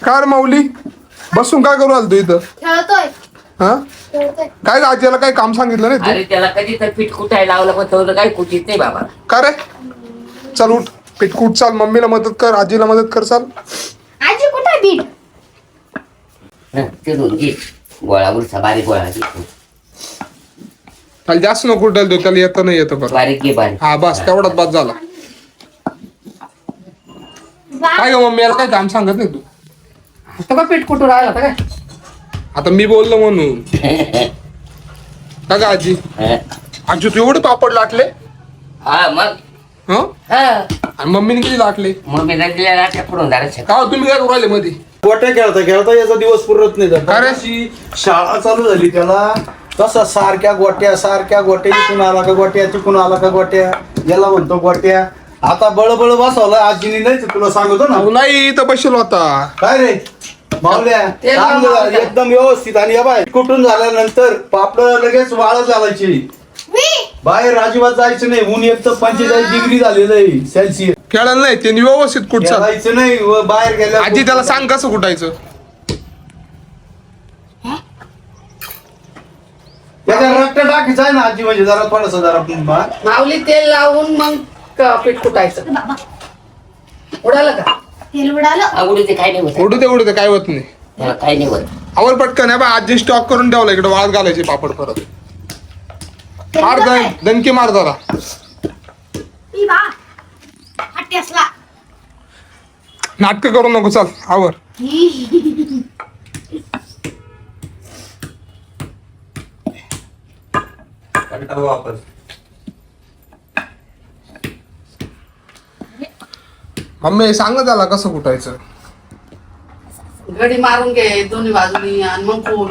काय रे माऊली बसून काय करू आलं तू इथं? खेळतोय हा खेळतोय. काय आजीला काही काम सांगितलं नाही अरे त्याला कधी तर पीठ कुटायला लावलं पण तो काही कुटीत नाही बाबा. तू का रे? चल उठ पिटकूट चाल, मम्मीला मदत कर, आजीला मदत कर, चाल. आजी कुठे बीट? ते दोन घे गोळा उरसा बारीक गोळा घे. त्याला जास्त नको उठायला देऊ, त्याला येतं नाही येतं बरं. बारीक घे बारीक. हा बस तेवढाच बाद झाला. काय ग मम्मी याला काय काम सांगत नाही तू? आता का पीठ कुठून राहिला काय? आता मी बोललो म्हणून. का ग आजी? आजी तू एवढे पापड लाटले? हा मग हं? हा आणि मम्मीने किती लाटले? मग मी दिल्या राख्या पुढून झाल्या. का हो, तुम्ही काय करू राहिले मध्ये? गोट्या खेळता खेळता याचा दिवस पुरत नाही का रे? अशी शाळा चालू झाली त्याला तसा सारख्या गोट्या इथून आला का गोट्या तिकून आला का गोट्या याला म्हणतो गोट्या. आता बळबळ बसवलं आजीनी नाही तर तुला सांगतो ना. अहो, नाही इथं बसेल होता. काय रे मावल्या ते चांगलं मावल्या. झालं, एकदम व्यवस्थित. आणि या बाय कुठून झाल्यानंतर पापड लगेच वाळत घालायची. मी बाहेर अजिबात जायचं नाही. ऊन एक तर 45 डिग्री झालेलं आहे सेल्सिअस. खेळायला नाही त्यांनी व्यवस्थित कुठचा. जायचं नाही बाहेर गेल्या आजी त्याला सांग कसं कुठायचं. त्याच्या रक्त टाकायचं आहे ना आजी, म्हणजे जरा थोडस जरा माऊली तेल लावून मग पीठ कुटायचं. बाबा उडालं का? तेल उडालं. उडू ते काय नाही होत. उडू दे काय होत नाही. त्याला काय नाही होत. आवर पटकन आहे बा, आजी स्टॉक करून ठेवला इकडे, वाळत घालायचे पापड परत. तेल मार उडालंय. दणकी मार जरा. ई बा हट्टी असला. नाटक करू नको, चल आवर. वापर. मम्मी सांग ना त्याला कसं कुठायचं. घडी मारून घे दोन्ही बाजूनी आणि मग फूट.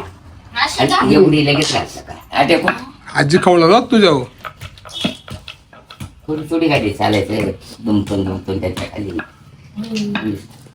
अशी का? आणि एवढी लगेच लागतं का? अटे पण आजी खवळलं ना तुझ्यावर. थोडी थोडी गाडी चालायचं दुमतून त्याच्या खाली.